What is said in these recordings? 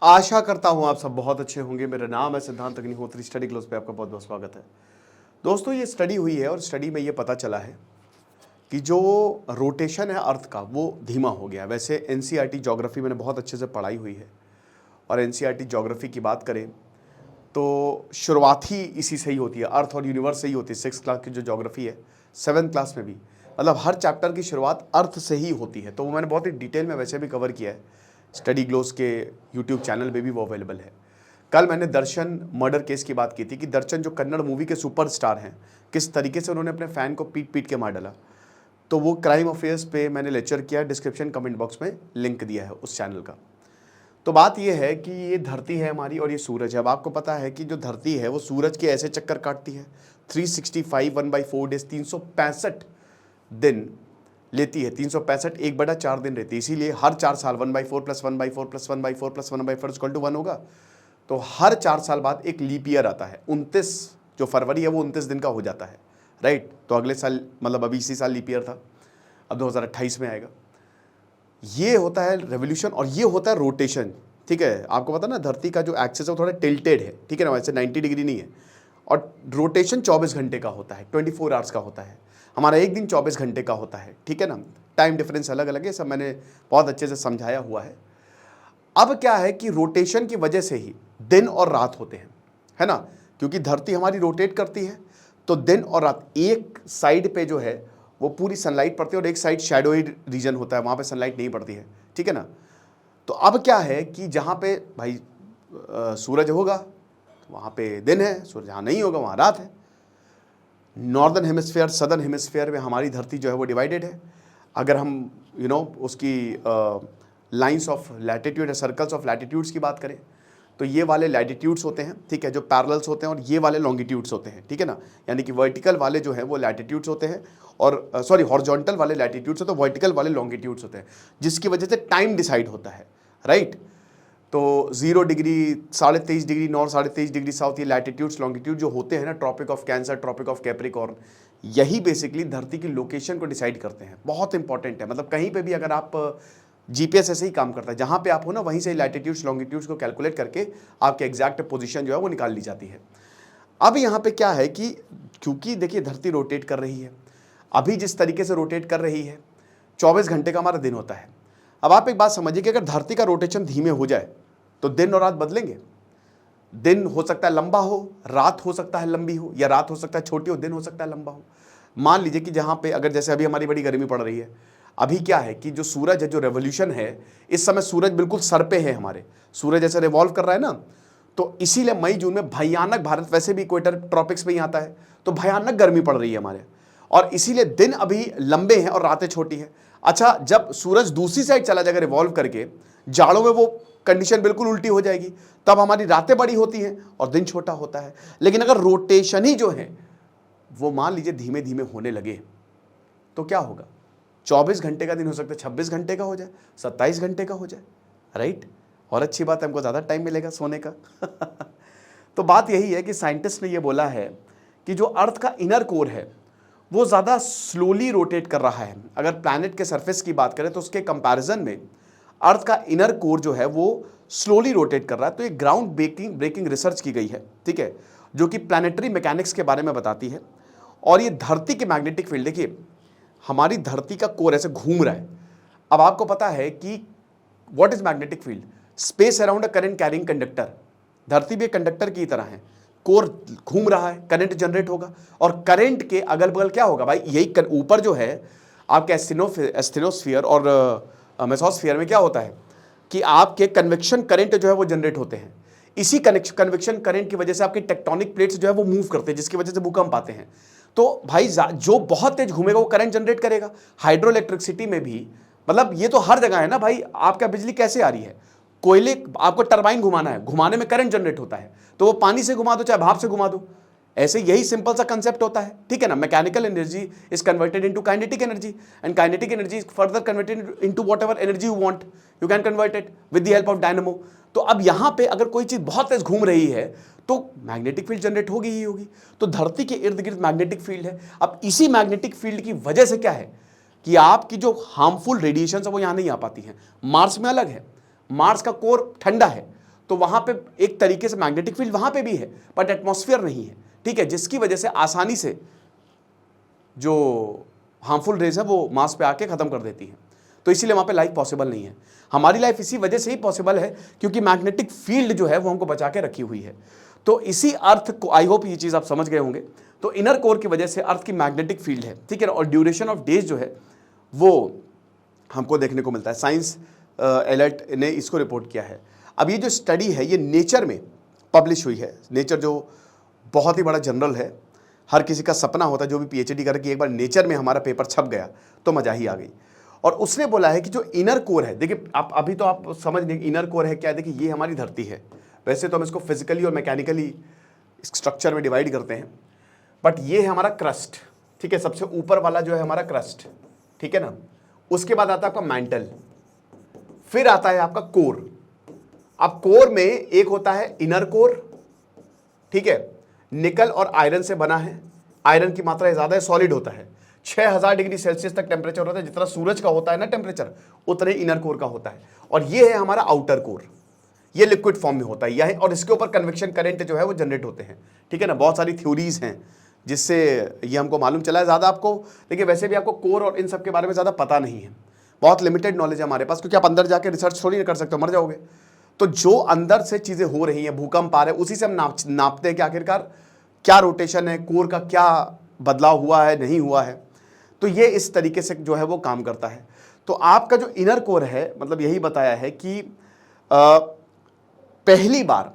आशा करता हूं आप सब बहुत अच्छे होंगे। मेरा नाम है सिद्धांत अग्निहोत्री। स्टडी क्लोज पे आपका बहुत बहुत स्वागत है। दोस्तों, ये स्टडी हुई है और स्टडी में ये पता चला है कि जो रोटेशन है अर्थ का वो धीमा हो गया। वैसे एनसीईआरटी ज्योग्राफी मैंने बहुत अच्छे से पढ़ाई हुई है और एनसीईआरटी ज्योग्राफी की बात करें तो शुरुआत ही इसी से ही होती है, अर्थ और यूनिवर्स से ही होती है। 6th क्लास की जो ज्योग्राफी है, 7th क्लास में भी मतलब हर चैप्टर की शुरुआत अर्थ से ही होती है। तो वो मैंने बहुत ही डिटेल में वैसे भी कवर किया है। स्टडी ग्लोस के यूट्यूब चैनल पे भी वो अवेलेबल है। कल मैंने दर्शन मर्डर केस की बात की थी कि दर्शन जो कन्नड़ मूवी के सुपरस्टार हैं, किस तरीके से उन्होंने अपने फ़ैन को पीट पीट के मार डाला। तो वो क्राइम अफेयर्स पे मैंने लेक्चर किया, डिस्क्रिप्शन कमेंट बॉक्स में लिंक दिया है उस चैनल का। तो बात ये है कि ये धरती है हमारी और ये सूरज है। अब आपको पता है कि जो धरती है वो सूरज के ऐसे चक्कर काटती है। 365 1/4 डेज, 365 दिन लेती है। 365 1/4 दिन रहती है। इसीलिए हर 4 साल 1/4 + 1/4 + 1/4 + 1/4 = 1 होगा। तो हर 4 साल बाद एक लीप ईयर आता है। 29 जो फरवरी है वो 29 दिन का हो जाता है, राइट। तो अगले साल मतलब अभी इसी साल लीप ईयर था, अब 2028 में आएगा। ये होता है रेवोल्यूशन और ये होता है रोटेशन, ठीक है। आपको पता ना धरती का जो एक्सिस है वो थोड़ा टिल्टेड है, ठीक है ना, वैसे 90 डिग्री नहीं है। और रोटेशन 24 घंटे का होता है, 24 आवर्स का होता है। हमारा एक दिन 24 घंटे का होता है, ठीक है ना। टाइम डिफरेंस अलग अलग है, सब मैंने बहुत अच्छे से समझाया हुआ है। अब क्या है कि रोटेशन की वजह से ही दिन और रात होते हैं, है ना। क्योंकि धरती हमारी रोटेट करती है तो दिन और रात, एक साइड पे जो है वो पूरी सनलाइट पड़ती है और एक साइड शैडोई रीजन होता है, वहाँ पे सनलाइट नहीं पड़ती है, ठीक है ना। तो अब क्या है कि जहाँ पे भाई सूरज होगा वहाँ पे दिन है, सूरज जहाँ नहीं होगा वहाँ रात है। नॉर्दर्न हेमिस्फेयर, सदर्न हेमिस्फेयर में हमारी धरती जो है वो डिवाइडेड है। अगर हम उसकी लाइंस ऑफ लैटिट्यूड या सर्कल्स ऑफ लैटिट्यूड्स की बात करें तो ये वाले लैटिट्यूड्स होते हैं, ठीक है, जो पैरेलल्स होते हैं, और ये वाले लॉन्गिट्यूड्स होते हैं, ठीक है ना। यानी कि वर्टिकल वाले जो हैं वो लैटिट्यूड्स होते हैं और सॉरी हॉरिजॉन्टल वाले लैटिट्यूड्स होते हैं, वर्टिकल वाले लॉन्गिट्यूड्स होते हैं, जिसकी वजह से टाइम डिसाइड होता है, राइट। तो 0 degree, 23.5 degree north, 23.5 degree south, ये लैटिट्यूड्स लॉन्गिट्यूड जो होते हैं ना, tropic of Cancer, tropic of Capricorn, यही बेसिकली धरती की लोकेशन को डिसाइड करते हैं। बहुत इंपॉर्टेंट है, मतलब कहीं पे भी अगर आप जीपीएस ऐसे ही काम करता है, जहाँ पे आप हो ना वहीं से लैटिट्यूड्स लॉन्गिट्यूड्स को कैलकुलेट करके आपके एग्जैक्ट पोजीशन जो है वो निकाल ली जाती है। अब यहाँ पे क्या है कि क्योंकि देखिए धरती रोटेट कर रही है, अभी जिस तरीके से रोटेट कर रही है 24 घंटे का हमारा दिन होता है। अब आप एक बात समझिए कि अगर धरती का रोटेशन धीमे हो जाए तो दिन और रात बदलेंगे। दिन हो सकता है लंबा हो, रात हो सकता है लंबी हो, या रात हो सकता है छोटी हो, दिन हो सकता है लंबा हो। मान लीजिए कि जहाँ पे अगर जैसे अभी हमारी बड़ी गर्मी पड़ रही है, अभी क्या है कि जो सूरज है, जो रेवोल्यूशन है, इस समय सूरज बिल्कुल सर पे है हमारे, सूरज ऐसे रिवॉल्व कर रहा है ना। तो इसीलिए मई जून में भयानक, भारत वैसे भी इक्वेटर ट्रॉपिक्स में ही आता है, तो भयानक गर्मी पड़ रही है हमारे, और इसीलिए दिन अभी लंबे हैं और रातें छोटी हैं। अच्छा, जब सूरज दूसरी साइड चला जाएगा रिवॉल्व करके, जाड़ों में वो कंडीशन बिल्कुल उल्टी हो जाएगी, तब हमारी रातें बड़ी होती हैं और दिन छोटा होता है। लेकिन अगर रोटेशन ही जो है वो मान लीजिए धीमे धीमे होने लगे तो क्या होगा, 24 घंटे का दिन हो सकता है 26 घंटे का हो जाए, 27 घंटे का हो जाए, राइट। और अच्छी बात है, हमको ज़्यादा टाइम मिलेगा सोने का। तो बात यही है कि साइंटिस्ट ने ये बोला है कि जो अर्थ का इनर कोर है वो ज़्यादा स्लोली रोटेट कर रहा है। अगर प्लैनेट के सरफेस की बात करें तो उसके कंपैरिजन में अर्थ का इनर कोर जो है वो स्लोली रोटेट कर रहा है। तो एक ग्राउंड ब्रेकिंग रिसर्च की गई है, ठीक है, जो कि प्लैनेटरी मैकेनिक्स के बारे में बताती है। और ये धरती के मैग्नेटिक फील्ड, देखिए हमारी धरती का कोर ऐसे घूम रहा है। अब आपको पता है कि what is magnetic field, space around a current carrying conductor. धरती भी एक कंडक्टर की तरह है, कोर घूम रहा है, करंट जनरेट होगा, और करंट के अगल बगल क्या होगा भाई, यही ऊपर जो है आपके एस्टेनोस्फीयर और मेसोस्फीयर में क्या होता है कि आपके कन्वेक्शन करंट जो है वो जनरेट होते हैं। इसी कन्वेक्शन करंट की वजह से आपकी टेक्टोनिक प्लेट्स जो है वो मूव करते हैं, जिसकी वजह से भूकंप आते हैं। तो भाई जो बहुत तेज घूमेगा वो करंट जनरेट करेगा। हाइड्रो इलेक्ट्रिसिटी में भी, मतलब ये तो हर जगह है ना भाई। आपका बिजली कैसे आ रही है, कोयले, आपको टरबाइन घुमाना है, घुमाने में करंट जनरेट होता है, तो वो पानी से घुमा दो चाहे भाप से घुमा दो, ऐसे यही सिंपल सा कंसेप्ट होता है, ठीक है ना। Mechanical energy is converted into kinetic energy and kinetic energy is further converted into whatever energy you want, you can convert it with the help of dynamo. तो अब यहां पे अगर कोई चीज बहुत तेज घूम रही है तो मैग्नेटिक फील्ड जनरेट होगी ही होगी। तो धरती के इर्द गिर्द मैग्नेटिक फील्ड है। अब इसी मैग्नेटिक फील्ड की वजह से क्या है कि आपकी जो हार्मफुल रेडिएशन है वो यहां नहीं आ पाती हैं। मार्स में अलग है, मार्स का कोर ठंडा है, तो वहां पे एक तरीके से मैग्नेटिक फील्ड वहां पे भी है, बट एटमॉस्फेयर नहीं है, ठीक है, जिसकी वजह से आसानी से जो हार्मफुल रेज है वो मास पे आके खत्म कर देती है। तो इसीलिए वहां पे लाइफ पॉसिबल नहीं है। हमारी लाइफ इसी वजह से ही पॉसिबल है क्योंकि मैग्नेटिक फील्ड जो है वो हमको बचा के रखी हुई है। तो इसी अर्थ को, आई होप ये चीज आप समझ गए होंगे। तो इनर कोर की वजह से अर्थ की मैग्नेटिक फील्ड है, ठीक है, और ड्यूरेशन ऑफ डेज जो है वो हमको देखने को मिलता है। साइंस अलर्ट ने इसको रिपोर्ट किया है। अब ये जो स्टडी है ये नेचर में पब्लिश हुई है। नेचर जो बहुत ही बड़ा जर्नल है, हर किसी का सपना होता है जो भी पीएचडी करे कि एक बार नेचर में हमारा पेपर छप गया तो मजा ही आ गई। और उसने बोला है कि जो इनर कोर है, देखिए आप अभी तो आप समझ नहीं इनर कोर है क्या। देखिए ये हमारी धरती है, वैसे तो हम इसको फिजिकली और मैकेनिकली स्ट्रक्चर में डिवाइड करते हैं, बट ये है हमारा क्रस्ट, ठीक है, सबसे ऊपर वाला जो है हमारा क्रस्ट, ठीक है ना। उसके बाद आता है आपका मैंटल, फिर आता है आपका कोर। अब कोर में एक होता है इनर कोर, ठीक है, निकल और आयरन से बना है। आयरन की मात्रा ज्यादा है, सॉलिड होता है, 6000 डिग्री सेल्सियस तक टेम्परेचर होता है। जितना सूरज का होता है ना टेम्परेचर, उतने इनर कोर का होता है। और ये है हमारा आउटर कोर, ये लिक्विड फॉर्म में होता है यह है, और इसके ऊपर कन्वेक्शन करंट जो है वो जनरेट होते हैं, ठीक है ना। बहुत सारी थ्योरीज हैं जिससे ये हमको मालूम चला है। ज़्यादा आपको देखिए, वैसे भी आपको कोर और इन सब के बारे में ज़्यादा पता नहीं है, बहुत लिमिटेड नॉलेज है हमारे पास, क्योंकि आप अंदर जाके रिसर्च थोड़ी ना कर सकते हो, मर जाओगे। तो जो अंदर से चीज़ें हो रही हैं, भूकंप आ रहे हैं, उसी से हम नापते हैं कि आखिरकार क्या रोटेशन है, कोर का क्या बदलाव हुआ है, नहीं हुआ है। तो ये इस तरीके से जो है वो काम करता है। तो आपका जो इनर कोर है, मतलब यही बताया है कि पहली बार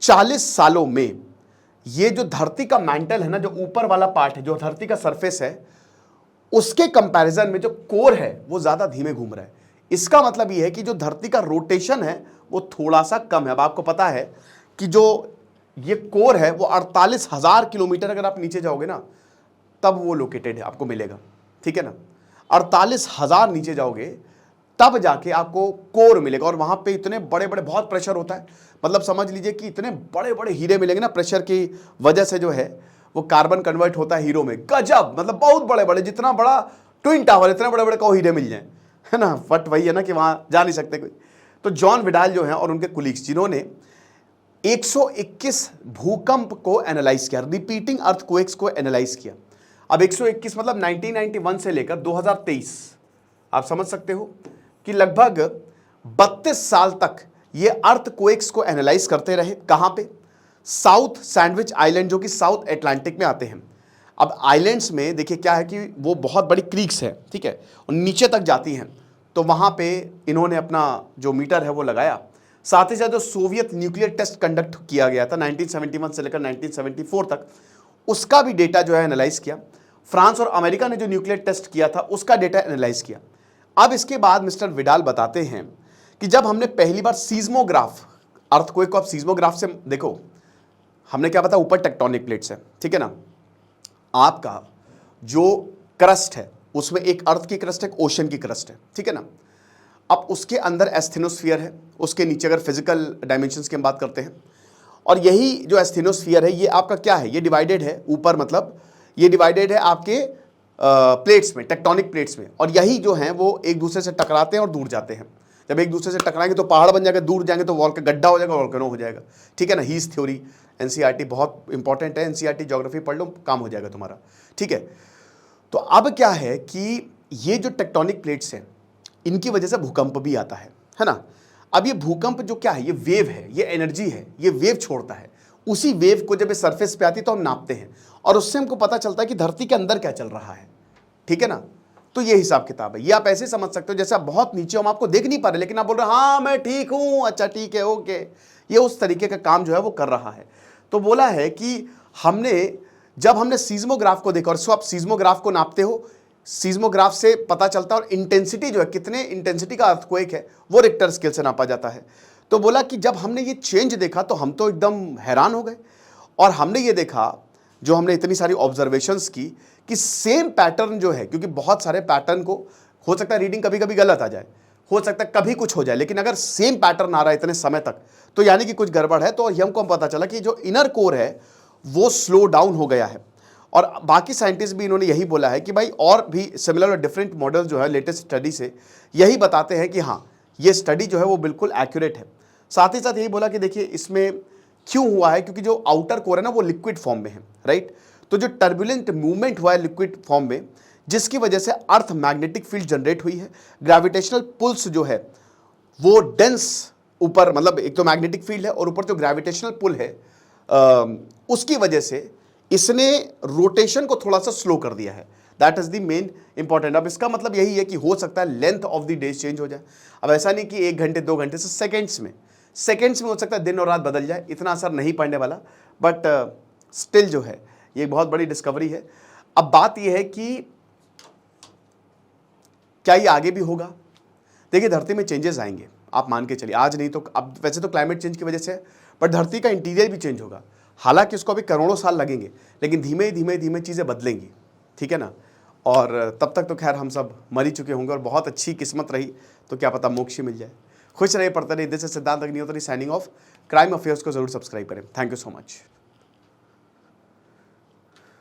40 सालों में ये जो धरती का मैंटल है ना, जो ऊपर वाला पार्ट है, जो धरती का सरफेस है, उसके कंपैरिजन में जो कोर है वो ज्यादा धीमे घूम रहा है। इसका मतलब ये है कि जो धरती का रोटेशन है वो थोड़ा सा कम है। अब आपको पता है कि जो ये कोर है वो 48,000 किलोमीटर अगर आप नीचे जाओगे ना तब वो लोकेटेड है, आपको मिलेगा, ठीक है ना। 48,000 नीचे जाओगे तब जाके आपको कोर मिलेगा, और वहां पे इतने बड़े बड़े बहुत प्रेशर होता है। मतलब समझ लीजिए कि इतने बड़े बड़े हीरे मिलेंगे ना, प्रेशर की वजह से जो है वो कार्बन कन्वर्ट होता है हीरो में, गजब, मतलब बहुत बड़े बड़े, जितना बड़ा ट्विन टावर इतने बड़े बड़े को हीरे मिल जाए, है ना। बट वही है ना कि वहां जा नहीं सकते कोई। तो जॉन विडाल जो है और उनके कुलीग्स, जिन्होंने 121 भूकंप को एनालाइज किया, रिपीटिंग अर्थक्वेक्स को एनालाइज किया। अब 121 मतलब 1991 से लेकर 2023, आप समझ सकते हो कि लगभग 32 साल तक ये अर्थक्वेक्स को एनालाइज करते रहे। कहां पे? साउथ सैंडविच आइलैंड, जो कि साउथ अटलांटिक में आते हैं। अब आइलैंड्स में देखिए क्या है कि वो बहुत बड़ी क्रीक्स है, ठीक है, और नीचे तक जाती हैं। तो वहां पे इन्होंने अपना जो मीटर है वो लगाया। साथ ही साथ जो सोवियत न्यूक्लियर टेस्ट कंडक्ट किया गया था 1971 से लेकर 1974 तक, उसका भी डेटा जो है एनालाइज किया। फ्रांस और अमेरिका ने जो न्यूक्लियर टेस्ट किया था उसका डेटा एनालाइज किया। अब इसके बाद मिस्टर विडाल बताते हैं कि जब हमने पहली बार सीज्मोग्राफ, अर्थक्वेक को आप सीज्मोग्राफ से देखो, हमने क्या बताया, ऊपर टेक्टोनिक प्लेट्स है, ठीक है ना। आपका जो क्रस्ट है उसमें एक अर्थ की क्रस्ट है, एक ओशन की क्रस्ट है, ठीक है ना। अब उसके अंदर एस्थेनोस्फीयर है, उसके नीचे अगर फिजिकल डायमेंशंस की हम बात करते हैं, और यही जो एस्थेनोस्फीयर है ये आपका क्या है, ये डिवाइडेड है ऊपर, मतलब ये डिवाइडेड है आपके प्लेट्स में, टेक्टोनिक प्लेट्स में, और यही जो हैं वो एक दूसरे से टकराते हैं और दूर जाते हैं। जब एक दूसरे से टकराएंगे तो पहाड़ बन जाएगा, दूर जाएंगे तो वॉल का गड्ढा हो जाएगा, वॉल्केनो हो जाएगा, ठीक है ना। हीस थ्योरी, एनसीईआरटी बहुत इंपॉर्टेंट है, एनसीईआरटी ज्योग्राफी पढ़ लो, काम हो जाएगा तुम्हारा, ठीक है। तो अब क्या है कि ये जो टेक्टोनिक प्लेट्स हैं इनकी वजह से भूकंप भी आता है ना। अब ये भूकंप जो क्या है, ये वेव है, ये एनर्जी है, ये वेव छोड़ता है। उसी वेव को जब ये सरफेस पे आती है तो हम नापते हैं, और उससे हमको पता चलता है कि धरती के अंदर क्या चल रहा है, ठीक है ना। तो ये हिसाब किताब है। ये आप ऐसे समझ सकते हो जैसे आप बहुत नीचे हो, हम आपको देख नहीं पा रहे, लेकिन आप बोल रहे हाँ मैं ठीक हूं, अच्छा ठीक है, ओके। ये उस तरीके का काम जो है वो कर रहा है। तो बोला है कि जब हमने सीज्मोग्राफ को देखा, और सो आप सीज्मोग्राफ को नापते हो, सीज्मोग्राफ से पता चलता है, और इंटेंसिटी जो है, कितने इंटेंसिटी का अर्थक्वेक है वो रिक्टर स्केल से नापा जाता है। तो बोला कि जब हमने ये चेंज देखा तो हम तो एकदम हैरान हो गए, और हमने ये देखा, जो हमने इतनी सारी ऑब्जर्वेशंस की, कि सेम पैटर्न जो है, क्योंकि बहुत सारे पैटर्न को हो सकता है रीडिंग कभी कभी गलत आ जाए, हो सकता है कभी कुछ हो जाए, लेकिन अगर सेम पैटर्न आ रहा है इतने समय तक तो यानी कि कुछ गड़बड़ है। तो हमको पता चला कि जो इनर कोर है वो स्लो डाउन हो गया है। और बाकी साइंटिस्ट भी इन्होंने यही बोला है कि भाई, और भी सिमिलर और डिफरेंट मॉडल जो है लेटेस्ट स्टडी से यही बताते हैं कि हाँ, ये स्टडी जो है वो बिल्कुल एक्यूरेट है। साथ ही साथ यही बोला कि देखिए इसमें क्यों हुआ है, क्योंकि जो आउटर कोर है ना वो लिक्विड फॉर्म में है, राइट। तो जो टर्बुलेंट मूवमेंट हुआ है लिक्विड फॉर्म में, जिसकी वजह से अर्थ मैग्नेटिक फील्ड जनरेट हुई है, ग्रेविटेशनल पुल्स जो है वो डेंस ऊपर, मतलब एक तो मैग्नेटिक फील्ड है और ऊपर जो ग्रेविटेशनल पुल है उसकी वजह से इसने रोटेशन को थोड़ा सा स्लो कर दिया है। That is the main important. अब इसका मतलब यही है कि हो सकता है length of the days change हो जाए। अब ऐसा नहीं कि 1 घंटे 2 घंटे से सेकेंड्स में हो सकता है दिन और रात बदल जाए, इतना असर नहीं पड़ने वाला, बट स्टिल जो है ये बहुत बड़ी डिस्कवरी है। अब बात यह है कि क्या ये आगे भी होगा। देखिए धरती में चेंजेस आएंगे, आप मान के चलिए, आज नहीं तो अब वैसे तो क्लाइमेट चेंज की वजह से, बट धरती का इंटीरियर भी चेंज होगा। हालांकि उसको अभी करोड़ों साल लगेंगे, लेकिन धीमे धीमे चीज़ें बदलेंगी, ठीक है ना। और तब तक तो खैर हम सब मर ही चुके होंगे, और बहुत अच्छी किस्मत रही तो क्या पता मोक्ष ही मिल जाए। खुश रहिए, पढ़ते रहिए। दिस इज सिद्धांत Agnihotri signing off. Crime affairs को जरूर सब्सक्राइब करें। Thank you so much.